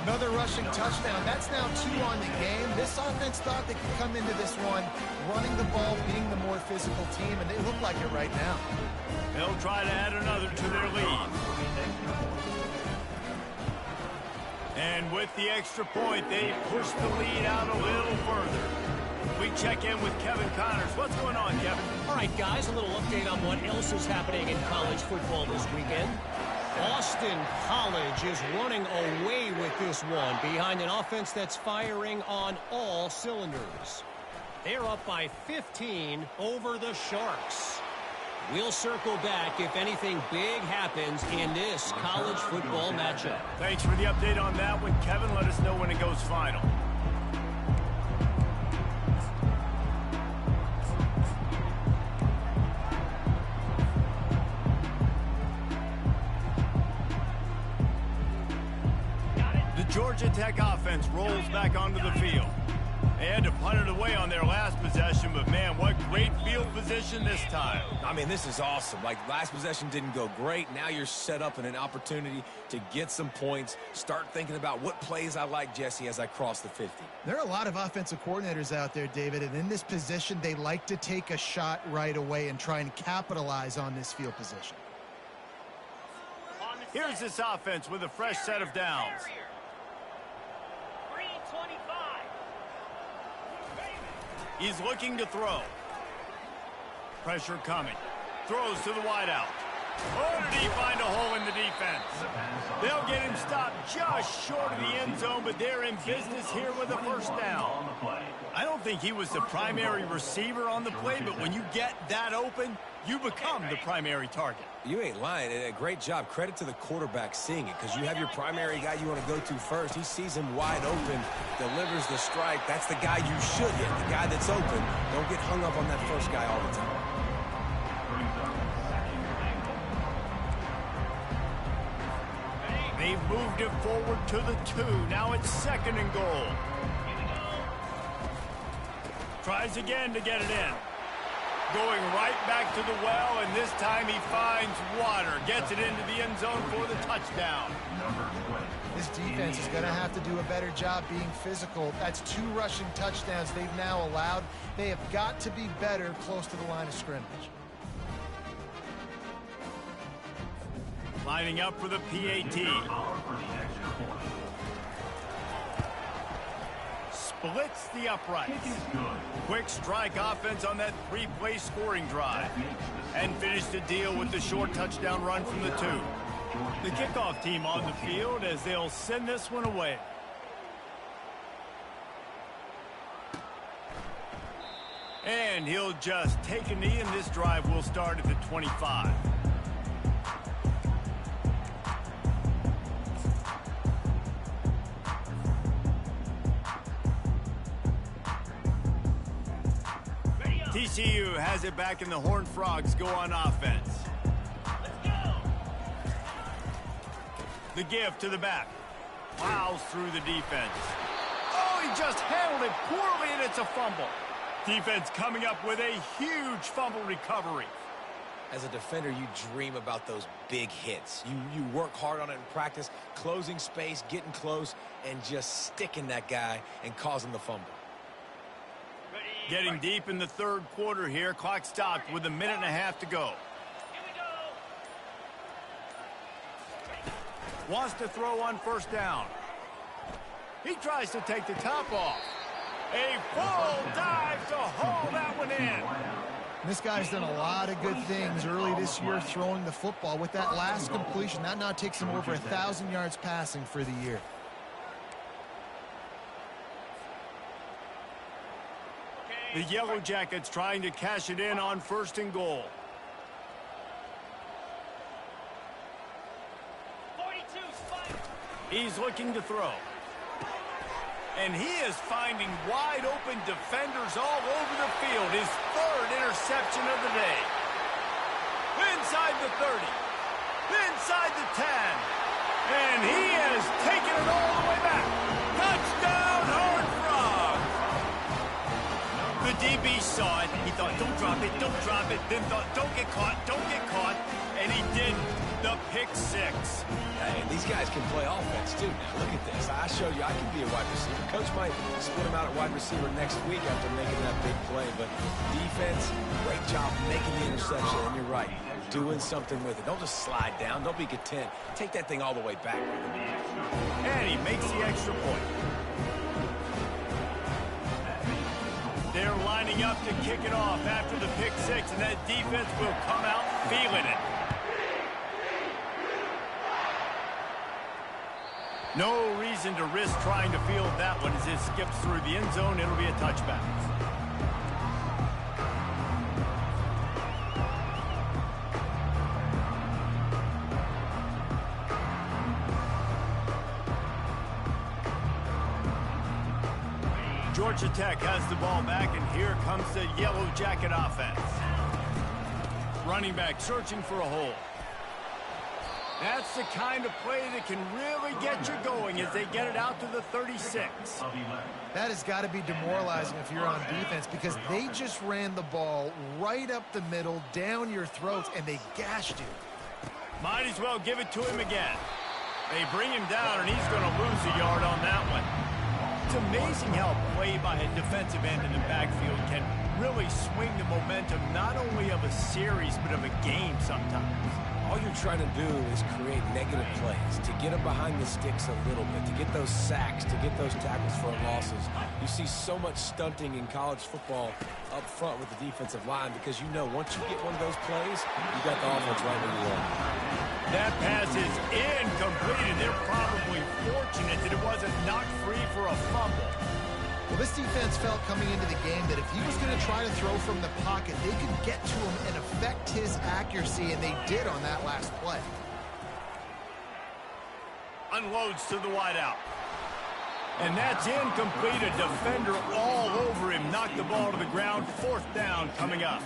Another rushing touchdown. That's now 2 on the game. This offense thought they could come into this one running the ball, being the more physical team, and they look like it right now. They'll try to add another to their lead. And with the extra point, they push the lead out a little further. We check in with Kevin Connors. What's going on, Kevin? All right, guys, a little update on what else is happening in college football this weekend. Boston College is running away with this one behind an offense that's firing on all cylinders. They're up by 15 over the Sharks. We'll circle back if anything big happens in this college football matchup. Thanks for the update on that one, Kevin. Let us know when it goes final. Georgia Tech offense rolls back onto the field. They had to punt it away on their last possession, but man, what great field position this time. I mean, this is awesome. Like, last possession didn't go great. Now you're set up in an opportunity to get some points. Start thinking about what plays I like, Jesse, as I cross the 50. There are a lot of offensive coordinators out there, David, and in this position, they like to take a shot right away and try and capitalize on this field position. Here's this offense with a fresh set of downs. He's looking to throw. Pressure coming. Throws to the wideout. Oh, did he find a hole in the defense? They'll get him stopped just short of the end zone, but they're in business here with a first down. I don't think he was the primary receiver on the play, but when you get that open, you become the primary target. You ain't lying. A great job. Credit to the quarterback seeing it, because you have your primary guy you want to go to first. He sees him wide open, delivers the strike. That's the guy you should hit, the guy that's open. Don't get hung up on that first guy all the time. They've moved it forward to the 2. Now it's 2nd and goal. Tries again to get it in. Going right back to the well, and this time he finds water. Gets it into the end zone for the touchdown. This defense is going to have to do a better job being physical. That's 2 rushing touchdowns they've now allowed. They have got to be better close to the line of scrimmage. Lining up for the PAT. Splits the uprights. Quick strike offense on that 3-play scoring drive. And finished the deal with the short touchdown run from the 2. The kickoff team on the field as they'll send this one away. And he'll just take a knee, and this drive will start at the 25. TCU has it back, and the Horned Frogs go on offense. Let's go. The give to the back. Plows through the defense. Oh, he just handled it poorly, and it's a fumble. Defense coming up with a huge fumble recovery. As a defender, you dream about those big hits. You work hard on it in practice, closing space, getting close, and just sticking that guy and causing the fumble. Getting deep in the 3rd quarter here. Clock stopped with 1.5 minutes to go. Wants to throw on 1st down. He tries to take the top off. A full dive to haul that one in. This guy's done a lot of good things early this year throwing the football. With that last completion, that now takes him over 1,000 yards passing for the year. The Yellow Jackets trying to cash it in on 1st and goal. 42 spike. He's looking to throw. And he is finding wide open defenders all over the field. His 3rd interception of the day. Inside the 30. Inside the 10. And he has taken it all the way back. Touchdown, Horned Frogs. The DB saw it. He thought, don't drop it, don't drop it. Then thought, don't get caught, don't get caught. And he did the pick 6. Hey, these guys can play offense, too, now. Look at this. I showed you I can be a wide receiver. Coach might split him out at wide receiver next week after making that big play. But defense, great job making the interception. And you're right, doing something with it. Don't just slide down. Don't be content. Take that thing all the way back. And he makes the extra point. They're lining up to kick it off after the pick six, and that defense will come out feeling it. No reason to risk trying to field that one as it skips through the end zone. It'll be a touchback. Georgia Tech has the ball back, and here comes the Yellow Jacket offense. Running back searching for a hole. That's the kind of play that can really get you going as they get it out to the 36. That has got to be demoralizing if you're on defense, because they just ran the ball right up the middle, down your throats, and they gashed you. Might as well give it to him again. They bring him down, and he's going to lose a yard on that one. It's amazing how play by a defensive end in the backfield can really swing the momentum not only of a series but of a game sometimes. All you're trying to do is create negative plays, to get them behind the sticks a little bit, to get those sacks, to get those tackles for losses. You see so much stunting in college football up front with the defensive line because you know once you get one of those plays, you got the offense right where you want. That pass is incomplete, and they're probably fortunate that it wasn't knocked free for a fumble. Well, this defense felt coming into the game that if he was going to try to throw from the pocket, they could get to him and affect his accuracy, and they did on that last play. Unloads to the wideout. And that's incomplete. A defender all over him. Knocked the ball to the ground. Fourth down coming up.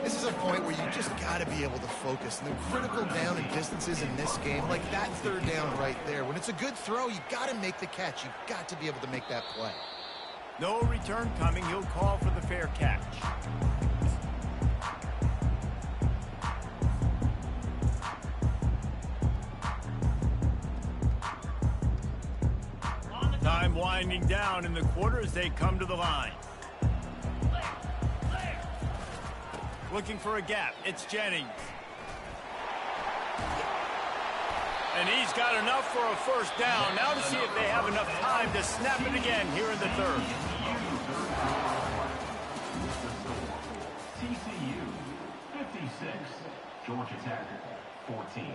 This is a point where you just got to be able to focus. And the critical down and distances in this game, like that third down right there. When it's a good throw, you got to make the catch. You got to be able to make that play. No return coming. He'll call for the fair catch. Time winding down in the quarter as they come to the line. Looking for a gap. It's Jennings. And he's got enough for a first down. Now to see if they have enough time to snap it again here in the third. TCU 56, Georgia Tech 14.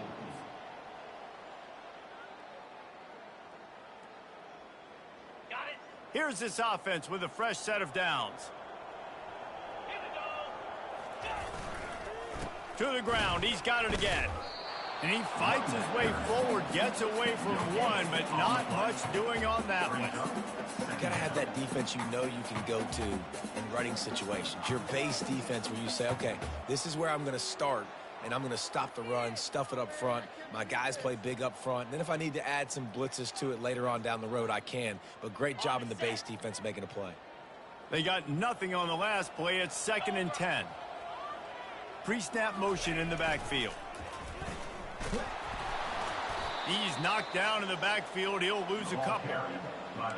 Here's this offense with a fresh set of downs. To the ground. He's got it again. And he fights his way forward, gets away from one, but not much doing on that one. You gotta have that defense you know you can go to in running situations. Your base defense where you say, okay, this is where I'm gonna start, and I'm gonna stop the run, stuff it up front. My guys play big up front. And then if I need to add some blitzes to it later on down the road, I can. But great job in the base defense making a play. They got nothing on the last play. It's 2nd and 10. Pre-snap motion in the backfield. He's knocked down in the backfield. He'll lose a couple.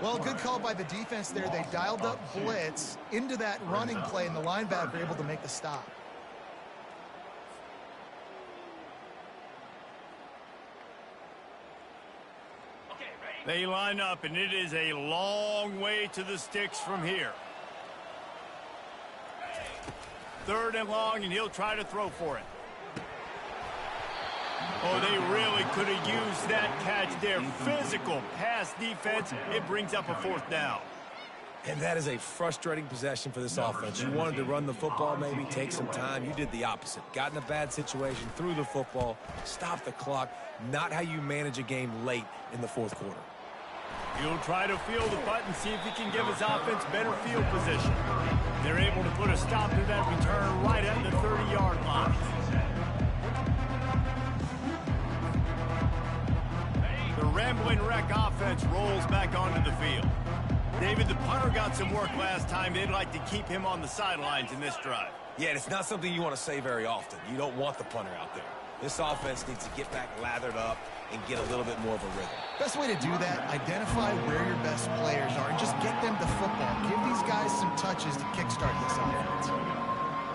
Well, good call by the defense there. They dialed up blitz into that running play, and the linebacker able to make the stop. They line up, and it is a long way to the sticks from here. 3rd and long, and he'll try to throw for it. Oh, they really could have used that catch there. Physical pass defense. It brings up a 4th down. And that is a frustrating possession for this offense. You wanted to run the football, maybe take some time. You did the opposite. Got in a bad situation, threw the football, stopped the clock. Not how you manage a game late in the 4th quarter. He'll try to field the punt and see if he can give his offense better field position. They're able to put a stop to that return right at the 30-yard line. The Rambling Wreck offense rolls back onto the field. David, the punter got some work last time. They'd like to keep him on the sidelines in this drive. Yeah, and it's not something you want to say very often. You don't want the punter out there. This offense needs to get back lathered up and get a little bit more of a rhythm. Best way to do that, identify where your best players are and just get them the football. Give these guys some touches to kickstart this offense.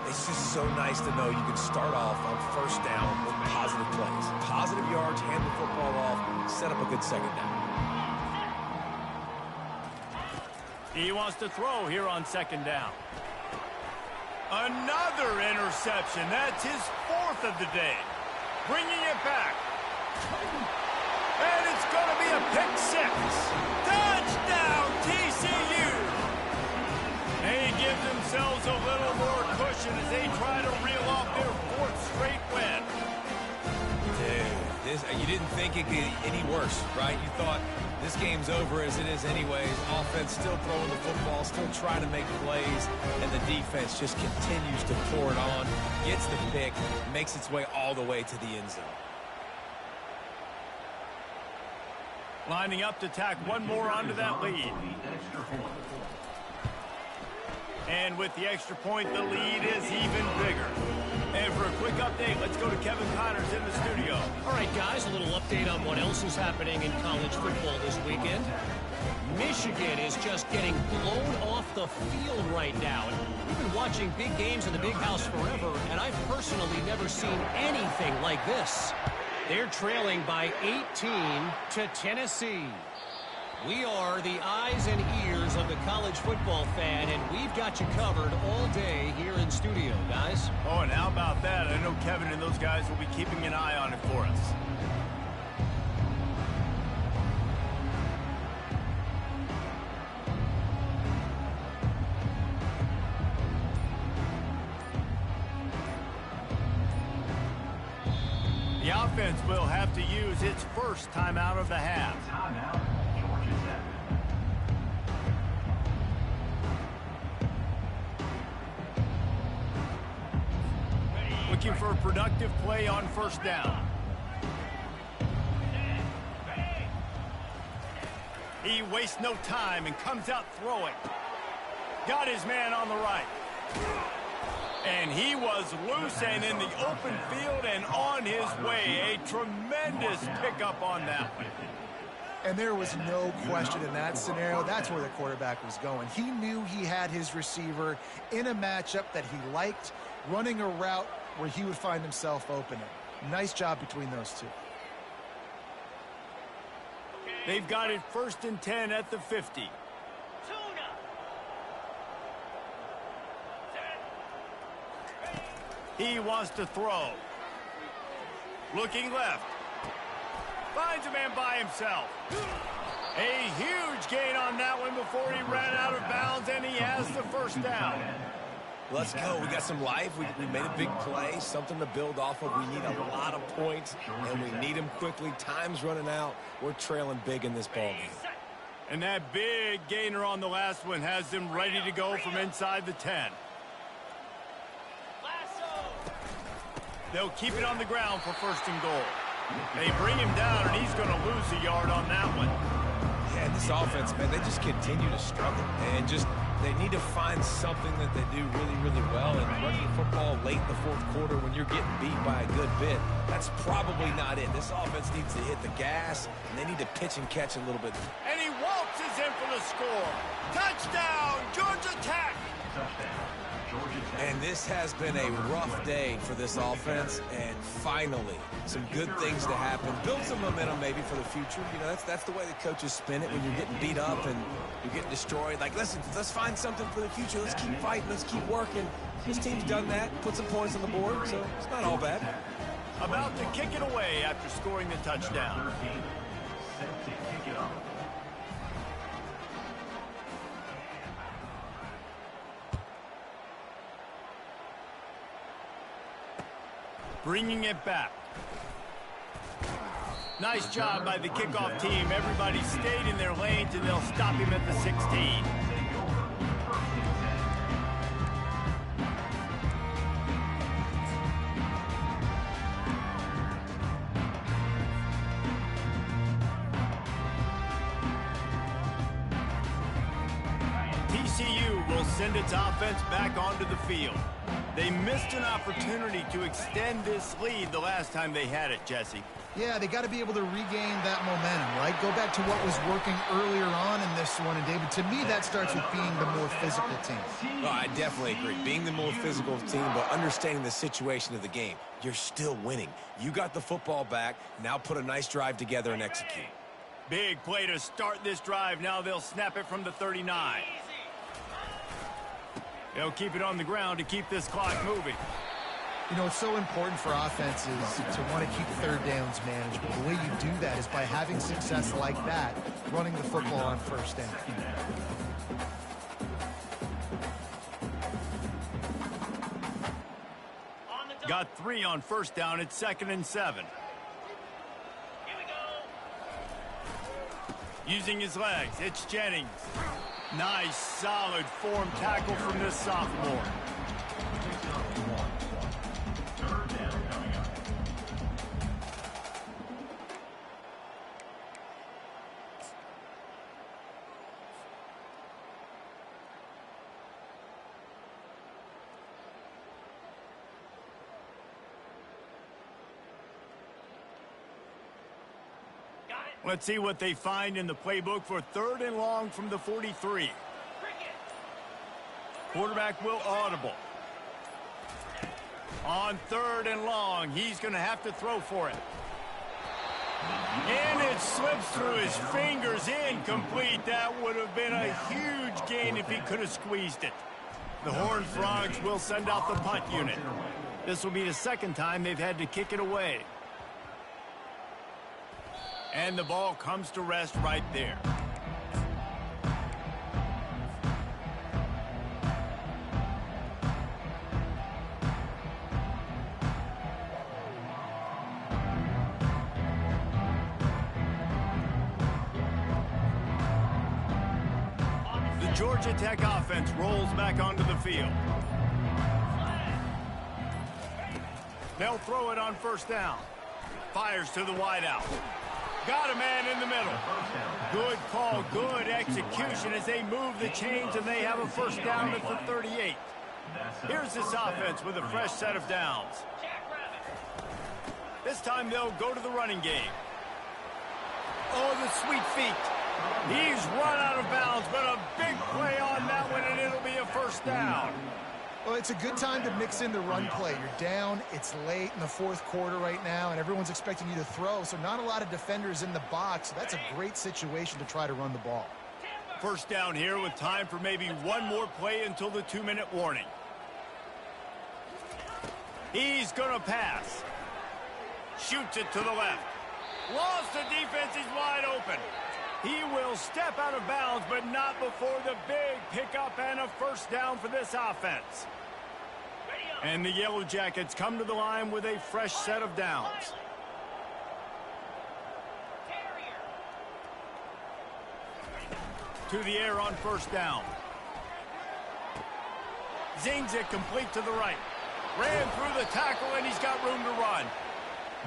It's just so nice to know you can start off on 1st down with positive plays. Positive yards, hand the football off, set up a good 2nd down. He wants to throw here on second down. Another interception. That's his fourth of the day. Bringing it back. And it's going to be a pick six. Touchdown, TCU. They give themselves a little more cushion as they try to reel off their fourth straight win. Dude, you didn't think it could get any worse, right? You thought this game's over as it is anyways. Offense still throwing the football, still trying to make plays, and the defense just continues to pour it on, gets the pick, makes its way all the way to the end zone. Lining up to tack one more onto that lead. And with the extra point, the lead is even bigger. And for a quick update, let's go to Kevin Connors in the studio. All right, guys, a little update on what else is happening in college football this weekend. Michigan is just getting blown off the field right now. We've been watching big games in the Big House forever, and I've personally never seen anything like this. They're trailing by 18 to Tennessee. We are the eyes and ears of the college football fan, and we've got you covered all day here in studio, guys. Oh, and how about that? I know Kevin and those guys will be keeping an eye on it for us. The offense will have to use its first timeout of the half. Timeout, Georgia Tech. Looking for a productive play on first down. He wastes no time and comes out throwing. Got his man on the right. And he was loose and in the open field and on his way. A tremendous pickup on that one. And there was no question in that scenario. That's where the quarterback was going. He knew he had his receiver in a matchup that he liked, running a route where he would find himself opening. Nice job between those two. They've got it 1st and 10 at the 50. He wants to throw. Looking left. Finds a man by himself. A huge gain on that one before he ran out of bounds, and he has the first down. Let's go. We got some life. We made a big play, something to build off of. We need a lot of points, and we need them quickly. Time's running out. We're trailing big in this ballgame. And that big gainer on the last one has them ready to go from inside the 10. They'll keep it on the ground for 1st and goal. They bring him down, and he's going to lose a yard on that one. Yeah, this offense, man, they just continue to struggle. And they need to find something that they do really, really well. And running the football late in the 4th quarter when you're getting beat by a good bit, that's probably not it. This offense needs to hit the gas, and they need to pitch and catch a little bit. And he waltzes in for the score. Touchdown, Georgia Tech. Touchdown, Georgia Tech. And this has been a rough day for this offense, and finally, some good things to happen. Build some momentum maybe for the future. You know, that's the way the coaches spin it when you're getting beat up and you're getting destroyed. Like, listen, let's find something for the future. Let's keep fighting. Let's keep working. This team's done that, put some points on the board, so it's not all bad. About to kick it away after scoring the touchdown. Set to kick it off. Bringing it back. Nice job by the kickoff team. Everybody stayed in their lanes, and they'll stop him at the 16. TCU will send its offense back onto the field. They missed an opportunity to extend this lead the last time they had it, Jesse. Yeah, they got to be able to regain that momentum, right? Go back to what was working earlier on in this one. And, David, to me, that starts with being the more physical team. No, I definitely agree. Being the more physical team, but understanding the situation of the game. You're still winning. You got the football back. Now put a nice drive together and execute. Big play to start this drive. Now they'll snap it from the 39. They'll keep it on the ground to keep this clock moving. You know, it's so important for offenses to want to keep third downs manageable. The way you do that is by having success like that, running the football on first down. Got 3 on first down. It's 2nd and 7. Using his legs, it's Jennings. Nice, solid form tackle from this sophomore. Let's see what they find in the playbook for 3rd and long from the 43. Quarterback will audible. On 3rd and long, he's going to have to throw for it. And it slips through his fingers, incomplete. That would have been a huge gain if he could have squeezed it. The Horned Frogs will send out the punt unit. This will be the 2nd time they've had to kick it away. And the ball comes to rest right there. The Georgia Tech offense rolls back onto the field. They'll throw it on first down. Fires to the wideout. Got a man in the middle. Good call, good execution as they move the chains and they have a first down at the 38. Here's this offense with a fresh set of downs. This time they'll go to the running game. Oh, the sweet feet. He's run out of bounds, but a big play on that one, and it'll be a first down. Well, it's a good time to mix in the run play. You're down, it's late in the 4th quarter right now, and everyone's expecting you to throw, so not a lot of defenders in the box. So that's a great situation to try to run the ball. First down here with time for maybe one more play until the 2-minute warning. He's going to pass. Shoots it to the left. Lost the defense, he's wide open. He will step out of bounds, but not before the big pickup and a first down for this offense. And the Yellow Jackets come to the line with a fresh set of downs. To the air on first down. Zings it complete to the right. Ran through the tackle, and he's got room to run.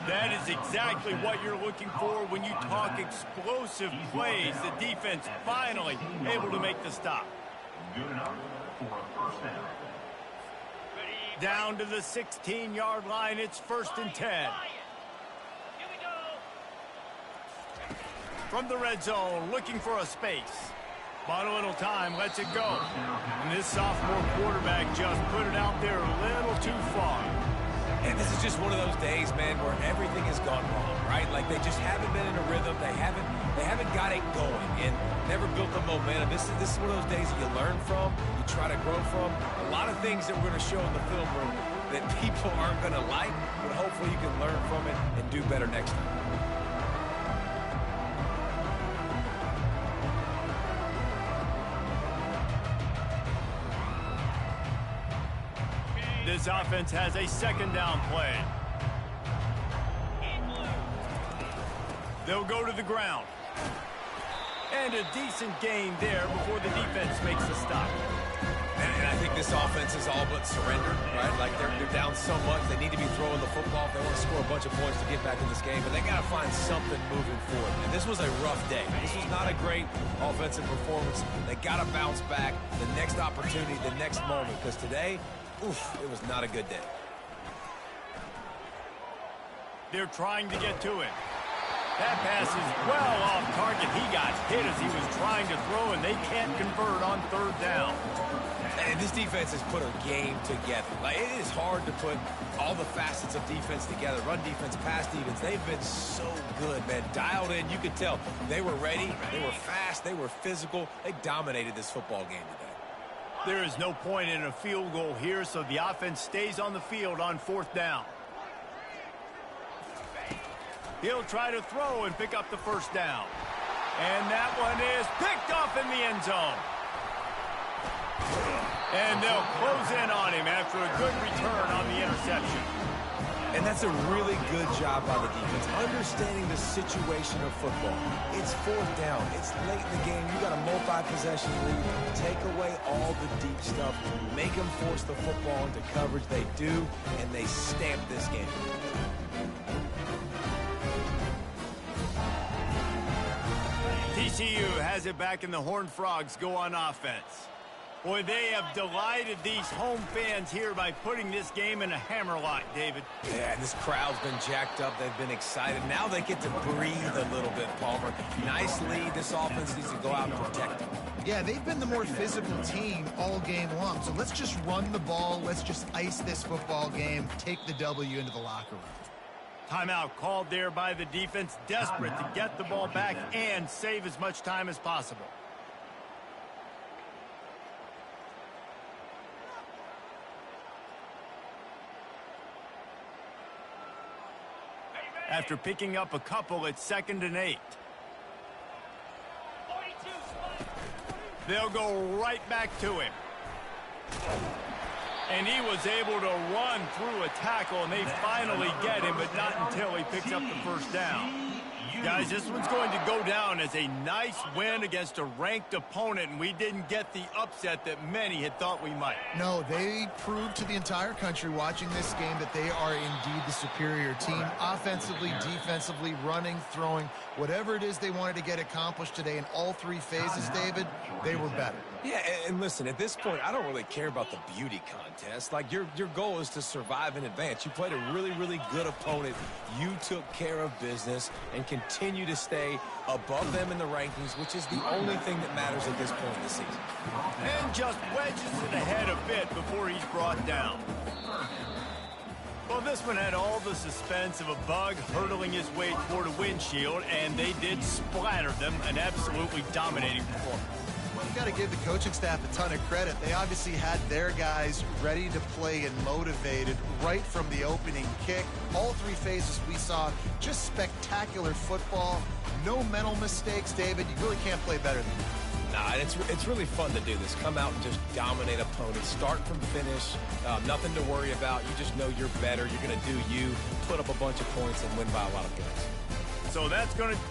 That is exactly what you're looking for when you talk explosive plays. The defense finally able to make the stop. Good enough for a first down. Down to the 16-yard line. It's 1st and 10. From the red zone, looking for a space. Bought a little time, lets it go. And this sophomore quarterback just put it out there a little too far. And this is just one of those days, man, where everything has gone wrong, right? Like they just haven't been in a rhythm. They haven't got it going and never built the momentum. This is one of those days that you learn from, you try to grow from. A lot of things that we're going to show in the film room that people aren't going to like, but hopefully you can learn from it and do better next time. This offense has a 2nd down play. They'll go to the ground. And a decent gain there before the defense makes a stop. And I think this offense is all but surrendered, right? Like they're down so much, they need to be throwing the football if they want to score a bunch of points to get back in this game. But they got to find something moving forward. And this was a rough day. This was not a great offensive performance. They got to bounce back the next opportunity, the next moment. Because today, oof, it was not a good day. They're trying to get to it. That pass is well off target. He got hit as he was trying to throw, and they can't convert on 3rd down. And this defense has put a game together. Like, it is hard to put all the facets of defense together. Run defense, pass defense. They've been so good, man. Dialed in. You could tell they were ready. They were fast. They were physical. They dominated this football game today. There is no point in a field goal here, so the offense stays on the field on 4th down. He'll try to throw and pick up the 1st down. And that one is picked off in the end zone. And they'll close in on him after a good return on the interception. And that's a really good job by the defense, understanding the situation of football. It's 4th down. It's late in the game. You got a multi-possession lead. Take away all the deep stuff. Make them force the football into coverage. They do, and they stamp this game. TCU has it back, and the Horned Frogs go on offense. Boy, they have delighted these home fans here by putting this game in a hammerlock, David. Yeah, this crowd's been jacked up. They've been excited. Now they get to breathe a little bit, Palmer. Nice lead. This offense needs to go out and protect them. Yeah, they've been the more physical team all game long. So let's just run the ball. Let's just ice this football game, take the W into the locker room. Timeout called there by the defense, desperate to get the ball back and save as much time as possible. After picking up a couple, it's 2nd and 8. They'll go right back to him. And he was able to run through a tackle, and they finally get him, but not until he picks up the 1st down. Guys, this one's going to go down as a nice win against a ranked opponent, and we didn't get the upset that many had thought we might. No, they proved to the entire country watching this game that they are indeed the superior team. Offensively, defensively, running, throwing, whatever it is they wanted to get accomplished today in all 3 phases, David, they were better. Yeah, and listen, at this point, I don't really care about the beauty contest. Like, your goal is to survive and advance. You played a really, really good opponent. You took care of business and continue to stay above them in the rankings, which is the only thing that matters at this point in the season. And just wedges it ahead a bit before he's brought down. Well, this one had all the suspense of a bug hurtling his way toward a windshield, and they did splatter them, an absolutely dominating performance. You got to give the coaching staff a ton of credit. They obviously had their guys ready to play and motivated right from the opening kick. All 3 phases we saw just spectacular football. No mental mistakes, David. You really can't play better than that. Nah, it's really fun to do this. Come out and just dominate opponents. Start from finish. Nothing to worry about. You just know you're better. You're going to do you, put up a bunch of points, and win by a lot of points. So that's going to